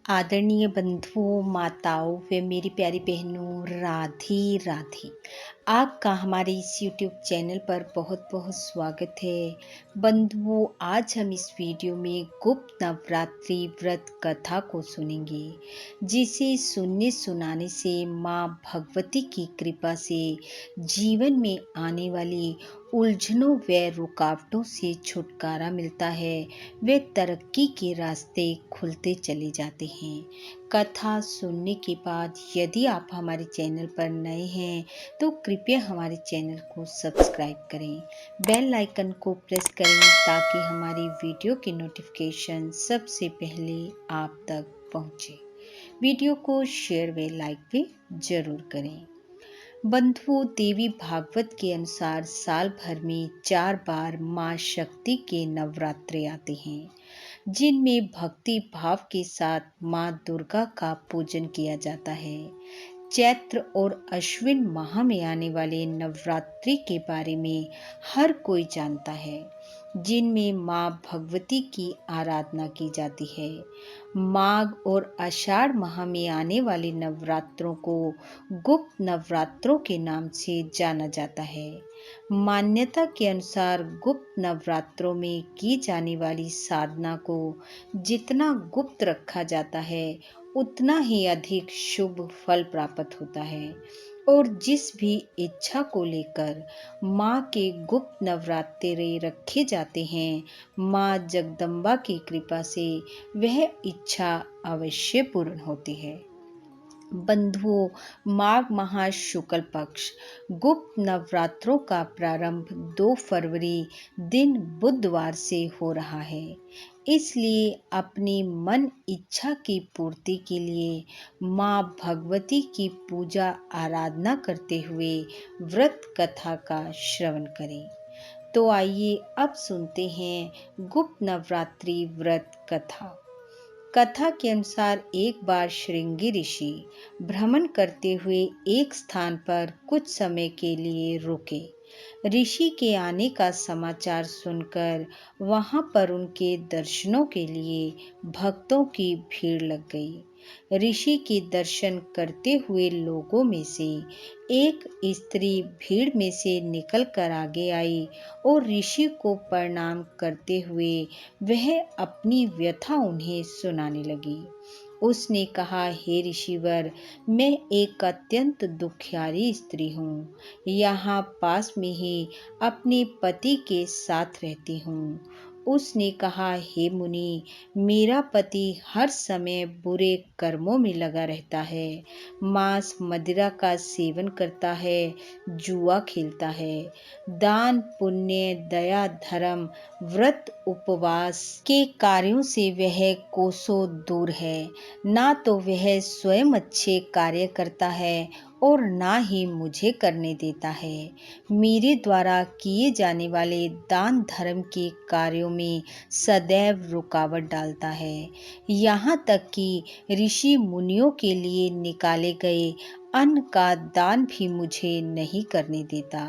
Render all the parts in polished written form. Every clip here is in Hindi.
आदरणीय बंधुओं, माताओं व मेरी प्यारी बहनों, राधे राधे। आपका हमारे इस यूट्यूब चैनल पर बहुत बहुत स्वागत है। बंधुओं, आज हम इस वीडियो में गुप्त नवरात्रि व्रत कथा को सुनेंगे, जिसे सुनने सुनाने से माँ भगवती की कृपा से जीवन में आने वाली उलझनों व रुकावटों से छुटकारा मिलता है, वे तरक्की के रास्ते खुलते चले जाते हैं। कथा सुनने के बाद यदि आप हमारे चैनल पर नए हैं तो कृपया हमारे चैनल को सब्सक्राइब करें, बेल आइकन को प्रेस करें ताकि हमारी वीडियो की नोटिफिकेशन सबसे पहले आप तक पहुंचे। वीडियो को शेयर व लाइक भी जरूर करें। बंधुओं, देवी भागवत के अनुसार साल भर में 4 बार माँ शक्ति के नवरात्रे आते हैं, जिनमें भक्ति भाव के साथ माँ दुर्गा का पूजन किया जाता है। चैत्र और अश्विन माह में आने वाले नवरात्रि के बारे में हर कोई जानता है, जिनमें माँ भगवती की आराधना की जाती है। माघ और आषाढ़ माह में आने वाले नवरात्रों को गुप्त नवरात्रों के नाम से जाना जाता है। मान्यता के अनुसार गुप्त नवरात्रों में की जाने वाली साधना को जितना गुप्त रखा जाता है, उतना ही अधिक शुभ फल प्राप्त होता है। और जिस भी इच्छा को लेकर माँ के गुप्त नवरात्रे रखे जाते हैं, माँ जगदम्बा की कृपा से वह इच्छा अवश्य पूर्ण होती है। बंधुओं, माघ माह शुक्ल पक्ष गुप्त नवरात्रों का प्रारंभ 2 फरवरी दिन बुधवार से हो रहा है। इसलिए अपनी मन इच्छा की पूर्ति के लिए माँ भगवती की पूजा आराधना करते हुए व्रत कथा का श्रवण करें। तो आइए अब सुनते हैं गुप्त नवरात्रि व्रत कथा। कथा के अनुसार एक बार श्रृंगी ऋषि भ्रमण करते हुए एक स्थान पर कुछ समय के लिए रुके। ऋषि के आने का समाचार सुनकर वहां पर उनके दर्शनों के लिए भक्तों की भीड़ लग गई। ऋषि के दर्शन करते हुए लोगों में से एक स्त्री भीड़ में से निकलकर आगे आई और ऋषि को प्रणाम करते हुए वह अपनी व्यथा उन्हें सुनाने लगी। उसने कहा, हे ऋषिवर, मैं एक अत्यंत दुखियारी स्त्री हूँ। यहाँ पास में ही अपने पति के साथ रहती हूँ। उसने कहा, हे मुनि, मेरा पति हर समय बुरे कर्मों में लगा रहता है, मांस मदिरा का सेवन करता है, जुआ खेलता है। दान पुण्य दया धर्म व्रत उपवास के कार्यों से वह कोसों दूर है। ना तो वह स्वयं अच्छे कार्य करता है और ना ही मुझे करने देता है। मेरे द्वारा किए जाने वाले दान धर्म के कार्यों में सदैव रुकावट डालता है। यहाँ तक कि ऋषि मुनियों के लिए निकाले गए अन्न का दान भी मुझे नहीं करने देता।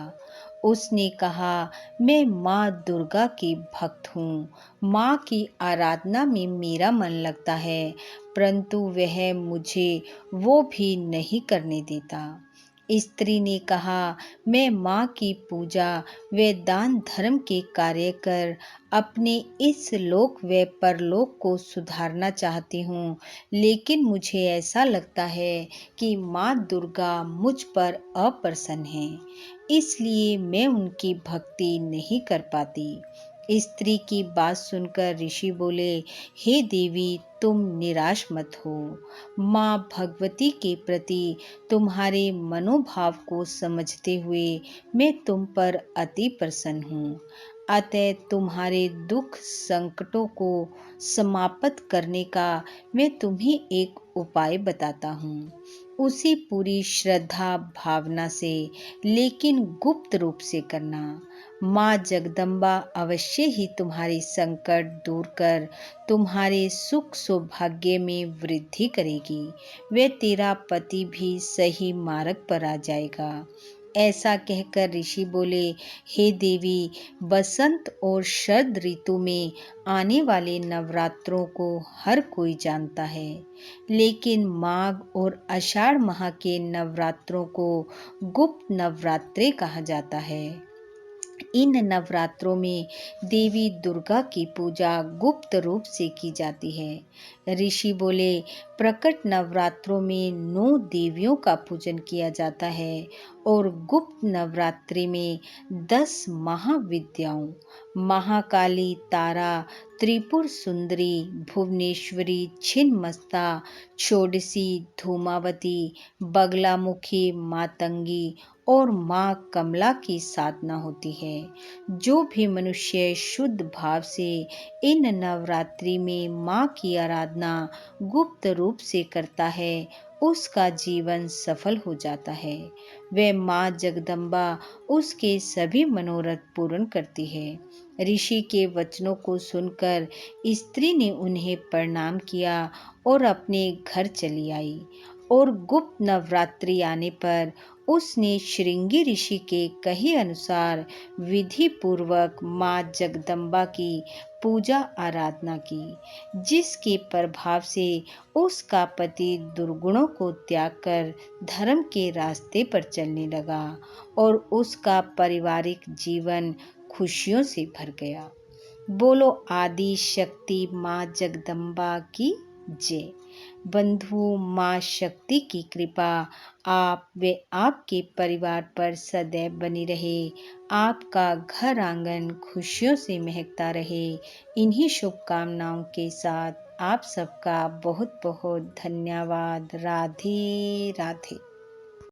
उसने कहा, मैं माँ दुर्गा की भक्त हूँ। माँ की आराधना में मेरा मन लगता है, परंतु वह मुझे वो भी नहीं करने देता। स्त्री ने कहा, मैं माँ की पूजा व दान धर्म के कार्य कर अपने इस लोक व परलोक को सुधारना चाहती हूँ, लेकिन मुझे ऐसा लगता है कि माँ दुर्गा मुझ पर अप्रसन्न है, इसलिए मैं उनकी भक्ति नहीं कर पाती। स्त्री की बात सुनकर ऋषि बोले, हे देवी, तुम निराश मत हो। माँ भगवती के प्रति तुम्हारे मनोभाव को समझते हुए मैं तुम पर अति प्रसन्न हूँ। अतः तुम्हारे दुख संकटों को समाप्त करने का मैं तुम्हें एक उपाय बताता हूँ। उसे पूरी श्रद्धा भावना से लेकिन गुप्त रूप से करना। माँ जगदम्बा अवश्य ही तुम्हारे संकट दूर कर तुम्हारे सुख सौभाग्य में वृद्धि करेगी। वे तेरा पति भी सही मार्ग पर आ जाएगा। ऐसा कहकर ऋषि बोले, हे देवी, बसंत और शरद ऋतु में आने वाले नवरात्रों को हर कोई जानता है, लेकिन माघ और आषाढ़ माह के नवरात्रों को गुप्त नवरात्रे कहा जाता है। इन नवरात्रों में देवी दुर्गा की पूजा गुप्त रूप से की जाती है। ऋषि बोले, प्रकट नवरात्रों में 9 देवियों का पूजन किया जाता है और गुप्त नवरात्रि में 10 महाविद्याओं महाकाली, तारा, त्रिपुर सुंदरी, भुवनेश्वरी, छिन्नमस्ता, षोडशी, धूमावती, बगलामुखी, मातंगी और माँ कमला की साधना होती है। जो भी मनुष्य शुद्ध भाव से इन नवरात्रि में माँ की आराधना गुप्त रूप से करता है, उसका जीवन सफल हो जाता है। वह माँ जगदम्बा उसके सभी मनोरथ पूर्ण करती है। ऋषि के वचनों को सुनकर स्त्री ने उन्हें प्रणाम किया और अपने घर चली आई और गुप्त नवरात्रि आने पर उसने श्रृंगी ऋषि के कहे अनुसार विधि पूर्वक माँ जगदम्बा की पूजा आराधना की, जिसके प्रभाव से उसका पति दुर्गुणों को त्याग कर धर्म के रास्ते पर चलने लगा और उसका पारिवारिक जीवन खुशियों से भर गया। बोलो आदि शक्ति माँ जगदम्बा की जय। बंधु, माँ शक्ति की कृपा आप व आपके परिवार पर सदैव बनी रहे। आपका घर आंगन खुशियों से महकता रहे। इन्हीं शुभकामनाओं के साथ आप सबका बहुत बहुत धन्यवाद। राधे राधे।